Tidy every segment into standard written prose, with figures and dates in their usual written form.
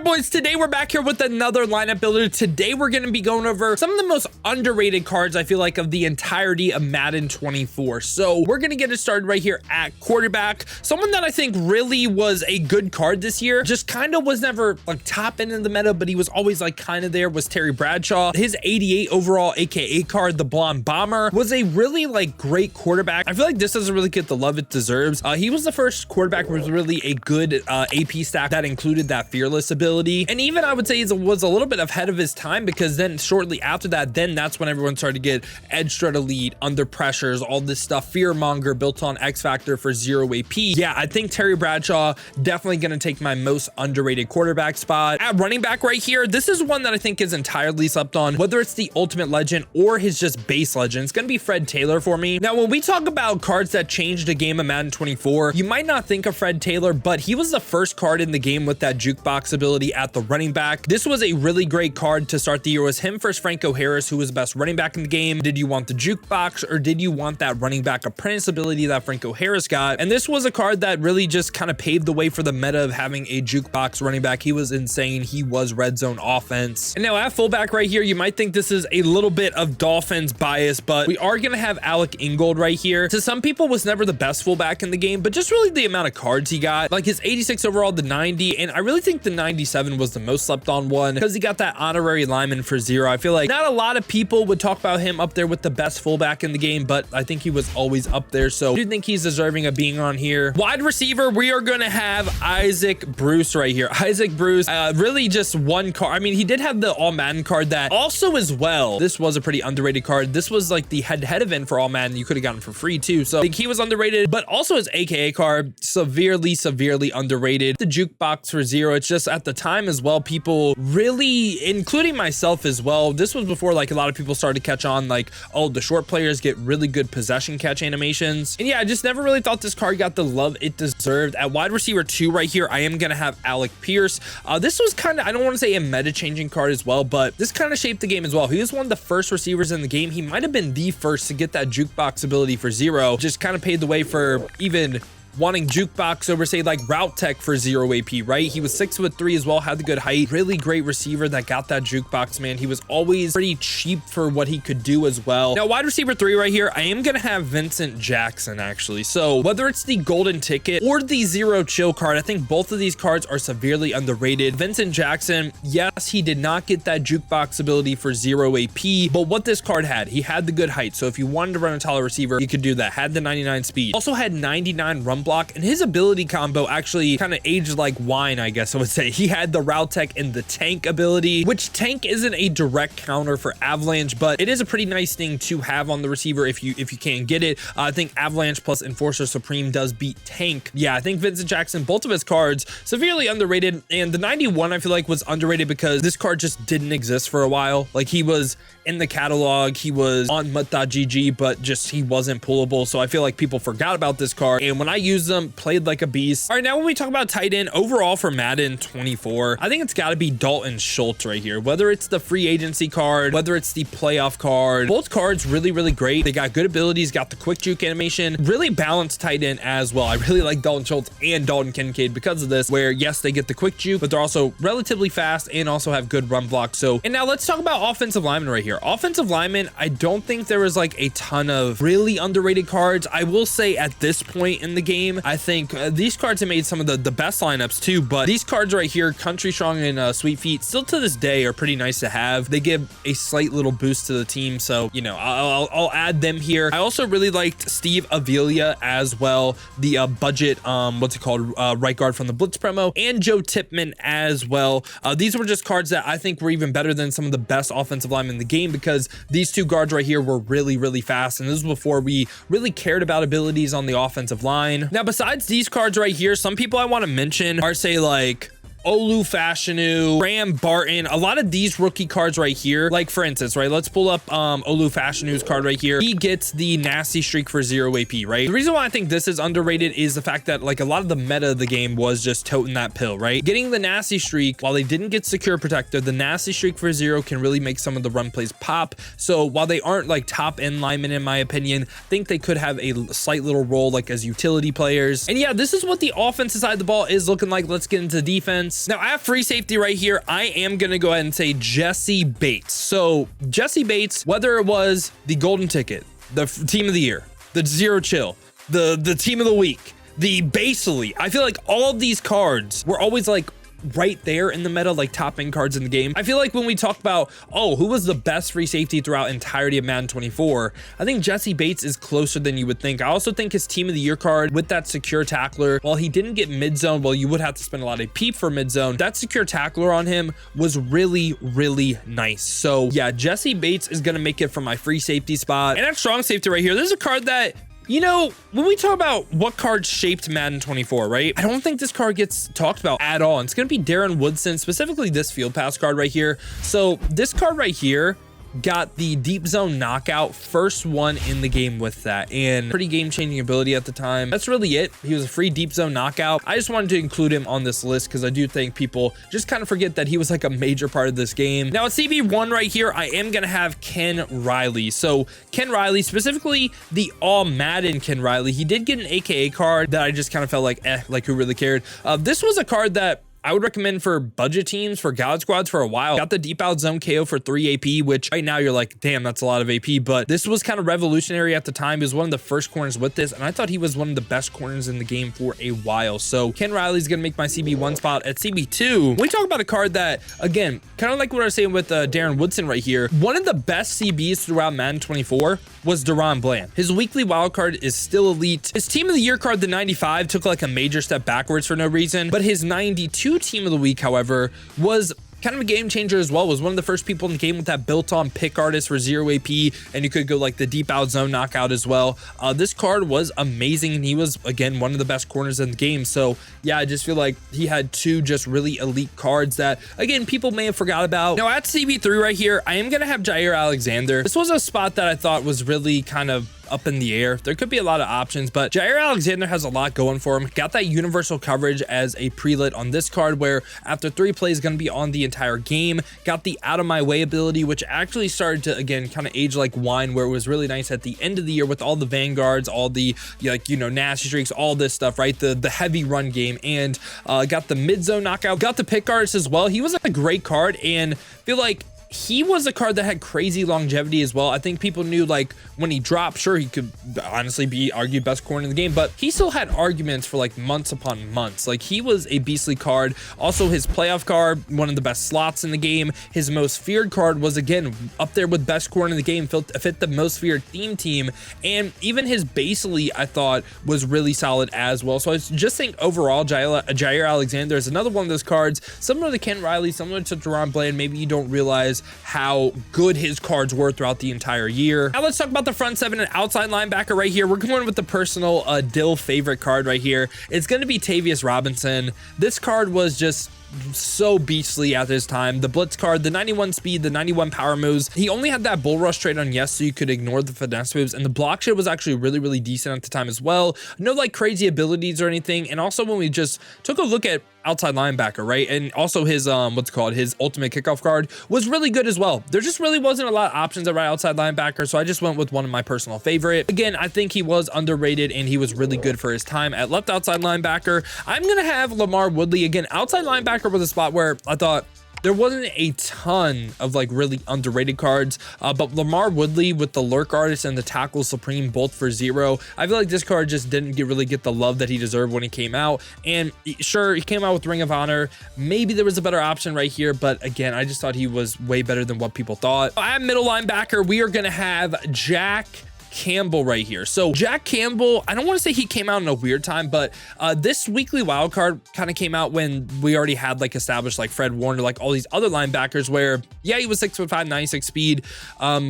right, boys, today we're back here with another lineup builder. Today we're going to be going over some of the most underrated cards, I feel like, of the entirety of Madden 24. So we're going to get it started right here at quarterback. Someone that I think really was a good card this year, just kind of was never like top end of the meta, but he was always like kind of there, was Terry Bradshaw. His 88 overall AKA card, the Blonde Bomber, was a really like great quarterback. I feel like this doesn't really get the love it deserves. He was the first quarterback who was really a good AP stack that included that fearless ability, and even I would say he was a little bit ahead of his time, because then shortly after that, then that's when everyone started to get edge strut elite, under pressures, all this stuff, fear monger built on X Factor for 0 AP. Yeah, I think Terry Bradshaw definitely going to take my most underrated quarterback spot. At running back right here, this is one that I think is entirely slept on, whether it's the ultimate legend or his just base legend. It's going to be Fred Taylor for me. Now, when we talk about cards that changed a game of Madden 24, you might not think of Fred Taylor, but he was the first card in the game with that jukebox ability at the running back. This was a really great card to start the year. It was him versus Franco Harris, who was the best running back in the game. Did you want the jukebox, or did you want that running back apprentice ability that Franco Harris got? And this was a card that really just kind of paved the way for the meta of having a jukebox running back. He was insane. He was red zone offense. And now at fullback right here, you might think this is a little bit of Dolphins bias, but we are going to have Alec Ingold right here. To some people, was never the best fullback in the game, but just really the amount of cards he got, like his 86 overall, the 90, and I really think the 97 was the most slept on one, because he got that honorary lineman for 0. I feel like not a lot of people would talk about him up there with the best fullback in the game, but I think he was always up there, so I do think he's deserving of being on here. Wide receiver, we are going to have Isaac Bruce right here. Isaac Bruce, really just one card. I mean, he did have the All Madden card that also as well, this was a pretty underrated card. This was like the head-to-head event for All Madden. You could have gotten for free too, so I think he was underrated, but also his AKA card, severely underrated. The jukebox for 0, it's just at the time as well, people really, including myself as well, this was before like a lot of people started to catch on, like, oh, the short players get really good possession catch animations. And yeah, I just never really thought this card got the love it deserved. At wide receiver 2 right here, I am gonna have Alec Pierce. This was kind of, I don't want to say a meta changing card as well, but this kind of shaped the game as well. He was one of the first receivers in the game. He might have been the first to get that jukebox ability for 0, just kind of paved the way for even wanting jukebox over, say, like route tech for 0 AP, right? He was 6'3" as well, had the good height, really great receiver that got that jukebox, man. He was always pretty cheap for what he could do as well. Now, wide receiver 3 right here, I am gonna have Vincent Jackson actually. So whether it's the golden ticket or the 0 chill card, I think both of these cards are severely underrated. Vincent Jackson, yes, he did not get that jukebox ability for 0 AP, but what this card had, he had the good height. So if you wanted to run a taller receiver, you could do that. Had the 99 speed, also had 99 run block, and his ability combo actually kind of aged like wine, I guess I would say. He had the route tech and the tank ability, which tank isn't a direct counter for avalanche, but it is a pretty nice thing to have on the receiver if you can get it. I think avalanche plus enforcer supreme does beat tank. Yeah, I think Vincent Jackson, both of his cards severely underrated, and the 91 I feel like was underrated because this card just didn't exist for a while. Like, he was in the catalog, he was on mut.gg, but just he wasn't pullable, so I feel like people forgot about this card, and when I used them, played like a beast. All right, now when we talk about tight end overall for Madden 24, I think it's got to be Dalton Schultz right here. Whether it's the free agency card, whether it's the playoff card, both cards really great. They got good abilities, got the quick juke animation, really balanced tight end as well. I really like Dalton Schultz and Dalton Kincaid because of this, where yes, they get the quick juke, but they're also relatively fast and also have good run block. So, and now let's talk about offensive linemen right here. Offensive linemen, I don't think there was like a ton of really underrated cards. I will say at this point in the game, I think these cards have made some of the best lineups too, but these cards right here, Country Strong and Sweet Feet, still to this day are pretty nice to have. They give a slight little boost to the team, so you know, I'll add them here. I also really liked Steve Avila as well, the budget what's it called, right guard from the Blitz promo, and Joe Tipman as well. These were just cards that I think were even better than some of the best offensive linemen in the game, because these two guards right here were really fast, and this was before we really cared about abilities on the offensive line. Now, besides these cards right here, some people I want to mention are, say, like Olu Fashanu, Graham Barton, a lot of these rookie cards right here, like for instance, right, let's pull up Olu Fashanu's card right here. He gets the nasty streak for 0 AP, right? The reason why I think this is underrated is the fact that like a lot of the meta of the game was just toting that pill, right? Getting the nasty streak, while they didn't get secure protector, the nasty streak for 0 can really make some of the run plays pop. So while they aren't like top end linemen in my opinion, I think they could have a slight little role like as utility players. And yeah, this is what the offensive side of the ball is looking like. Let's get into defense. sense. Now at free safety right here, I am going to go ahead and say Jesse Bates. So Jesse Bates, whether it was the golden ticket, the team of the year, the zero chill, the team of the week, the basely, I feel like all of these cards were always like right there in the meta, like top end cards in the game. I feel like when we talk about, oh, who was the best free safety throughout entirety of Madden 24, I think Jesse Bates is closer than you would think. I also think his team of the year card with that secure tackler, while he didn't get mid zone, well, you would have to spend a lot of AP for mid zone, that secure tackler on him was really, really nice. So yeah, Jesse Bates is going to make it for my free safety spot. And at strong safety right here, this is a card that, you know, when we talk about what cards shaped Madden 24, right? I don't think this card gets talked about at all. And it's going to be Darren Woodson, specifically this field pass card right here. So this card right here got the deep zone knockout, first one in the game with that, and pretty game-changing ability at the time. That's really it. He was a free deep zone knockout. I just wanted to include him on this list because I do think people just kind of forget that he was like a major part of this game. Now at CB1 right here, I am gonna have Ken Riley. So Ken Riley, specifically the all Madden Ken Riley, he did get an AKA card that I just kind of felt like, like who really cared. This was a card that I would recommend for budget teams, for God squads for a while. Got the deep out zone KO for 3 AP, which right now you're like, damn, that's a lot of AP, but this was kind of revolutionary at the time. He was one of the first corners with this, and I thought he was one of the best corners in the game for a while. So Ken Riley's gonna make my CB1 spot. At CB2, we talk about a card that, again, kind of like what I was saying with Darren Woodson right here, one of the best CBs throughout Madden 24 was Deron Bland. His weekly wild card is still elite. His team of the year card, the 95, took like a major step backwards for no reason, but his 92 team of the week, however, was kind of a game changer as well. Was one of the first people in the game with that built-on pick artist for 0 AP, and you could go like the deep out zone knockout as well. This card was amazing, and he was, again, one of the best corners in the game. So yeah, I just feel like he had two just really elite cards that, again, people may have forgot about. Now at CB3 right here, I am gonna have Jair Alexander. This was a spot that I thought was really kind of up in the air. There could be a lot of options, but Jair Alexander has a lot going for him. Got that universal coverage as a pre-lit on this card, where after 3 plays going to be on the entire game. Got the out of my way ability, which actually started to, again, kind of age like wine, where it was really nice at the end of the year with all the vanguards, all the, like, you know, nasty streaks, all this stuff, right? The heavy run game, and got the mid zone knockout, got the pick artist as well. He was a great card, and feel like he was a card that had crazy longevity as well. I think people knew, like, when he dropped, sure, he could honestly be argued best corner in the game, but he still had arguments for like months upon months. Like, he was a beastly card. Also, his playoff card, one of the best slots in the game. His most feared card was, again, up there with best corner in the game, fit the most feared theme team, and even his basely, I thought, was really solid as well. So I just think overall, Jair Alexander is another one of those cards, similar to Ken Riley, similar to Deron Bland. Maybe you don't realize how good his cards were throughout the entire year. Now let's talk about the front 7 and outside linebacker right here. We're going with the personal Dill favorite card right here. It's going to be Tavius Robinson. This card was just so beastly at this time. The blitz card, the 91 speed, the 91 power moves. He only had that bull rush trade on yes, so you could ignore the finesse moves, and the block shit was actually really, really decent at the time as well. No like crazy abilities or anything. And also when we just took a look at outside linebacker, right, and also his his ultimate kickoff card was really good as well. There just really wasn't a lot of options at right outside linebacker, so I just went with one of my personal favorite. Again, I think he was underrated, and he was really good for his time. At left outside linebacker, I'm gonna have Lamar Woodley. Again, outside linebacker was a spot where I thought there wasn't a ton of like really underrated cards, but Lamar Woodley with the lurk artist and the tackle supreme both for 0. I feel like this card just didn't really get the love that he deserved when he came out. And sure, he came out with Ring of Honor. Maybe there was a better option right here, but again, I just thought he was way better than what people thought. At middle linebacker, we are gonna have Jack Campbell right here. So Jack Campbell, I don't want to say he came out in a weird time, but this weekly wild card kind of came out when we already had like established like Fred Warner, like all these other linebackers, where yeah, he was 6'5", 96 speed.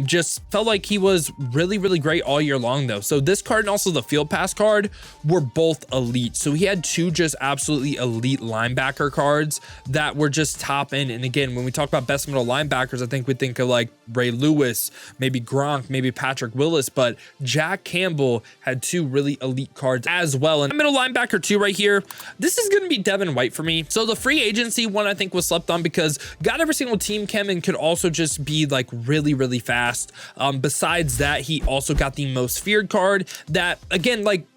Just felt like he was really, really great all year long though. So this card and also the field pass card were both elite. So he had two just absolutely elite linebacker cards that were just top end. And again, when we talk about best middle linebackers, I think we think of like Ray Lewis, maybe Gronk, maybe Patrick Willis, but Jack Campbell had two really elite cards as well. And middle linebacker 2 right here, this is going to be Devin White for me. So the free agency one I think was slept on because got every single team chem and could also just be like really, really fast. Besides that, he also got the most feared card that, again, like,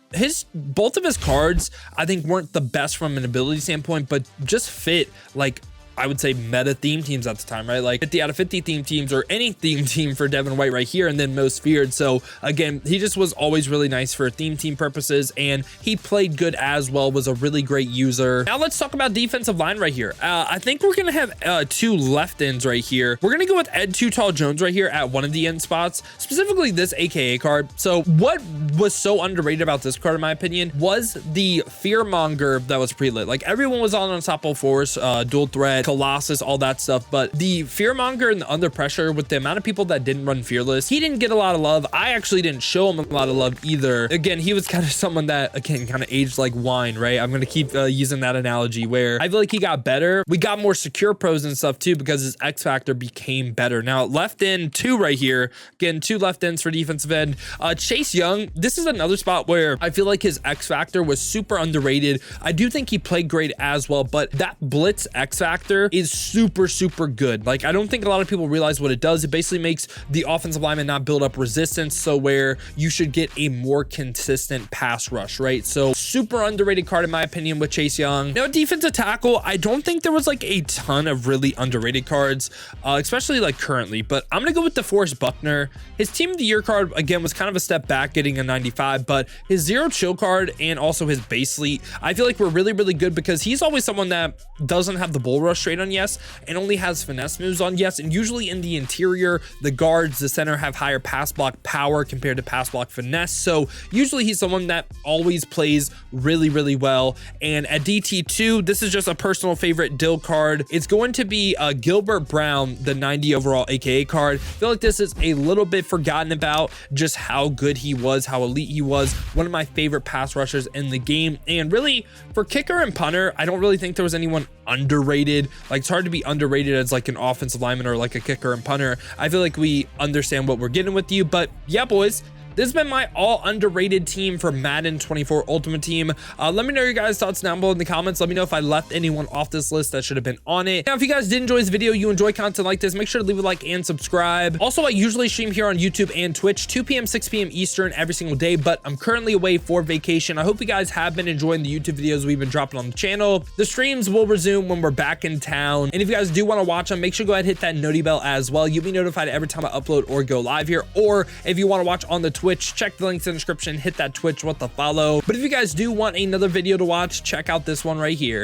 both of his cards, I think, weren't the best from an ability standpoint, but just fit like, I would say, meta theme teams at the time, right? Like 50 out of 50 theme teams, or any theme team for Devin White right here, and then most feared. So again, he just was always really nice for theme team purposes, and he played good as well, was a really great user. Now let's talk about defensive line right here. I think we're gonna have two left ends right here. We're gonna go with Ed Too Tall Jones right here at one of the end spots, specifically this AKA card. So what was so underrated about this card, in my opinion, was the Fearmonger that was pre-lit. Like, everyone was on Unstoppable Force, dual threat, Colossus, all that stuff, but the Fearmonger and the Under Pressure, with the amount of people that didn't run Fearless, he didn't get a lot of love. I actually didn't show him a lot of love either. Again, he was kind of someone that, again, kind of aged like wine, right? I'm gonna keep using that analogy, where I feel like he got better. We got more secure pros and stuff too, because his X factor became better. Now left end 2 right here, again, 2 left ends for defensive end. Chase Young, this is another spot where I feel like his X factor was super underrated. I do think he played great as well, but that blitz X factor is super good. Like, I don't think a lot of people realize what it does. It basically makes the offensive lineman not build up resistance, so where you should get a more consistent pass rush, right? So super underrated card in my opinion with Chase Young. Now defensive tackle, I don't think there was like a ton of really underrated cards, especially like currently, but I'm gonna go with DeForest Buckner. His team of the year card, again, was kind of a step back, getting a 95, but his zero chill card and also his base elite, I feel like were really good, because he's always someone that doesn't have the bull rush straight on yes, and only has finesse moves on yes, and usually in the interior, the guards, the center, have higher pass block power compared to pass block finesse, so usually he's someone that always plays really well. And at DT2, this is just a personal favorite Dill card. It's going to be Gilbert Brown, the 90 overall AKA card. I feel like this is a little bit forgotten about, just how good he was, how elite he was. One of my favorite pass rushers in the game, and really for kicker and punter, I don't really think there was anyone underrated. Like, it's hard to be underrated as like an offensive lineman or like a kicker and punter. I feel like we understand what we're getting with you, but yeah, boys, this has been my all underrated team for Madden 24 Ultimate Team. Let me know your guys' thoughts down below in the comments. Let me know if I left anyone off this list that should have been on it. Now, if you guys did enjoy this video, you enjoy content like this, make sure to leave a like and subscribe. Also, I usually stream here on YouTube and Twitch, 2 p.m., 6 p.m. Eastern every single day, but I'm currently away for vacation. I hope you guys have been enjoying the YouTube videos we've been dropping on the channel. The streams will resume when we're back in town. And if you guys do want to watch them, make sure to go ahead and hit that noti bell as well. You'll be notified every time I upload or go live here. Or if you want to watch on the Twitch, check the links in the description, hit that Twitch with the follow. But if you guys do want another video to watch, check out this one right here.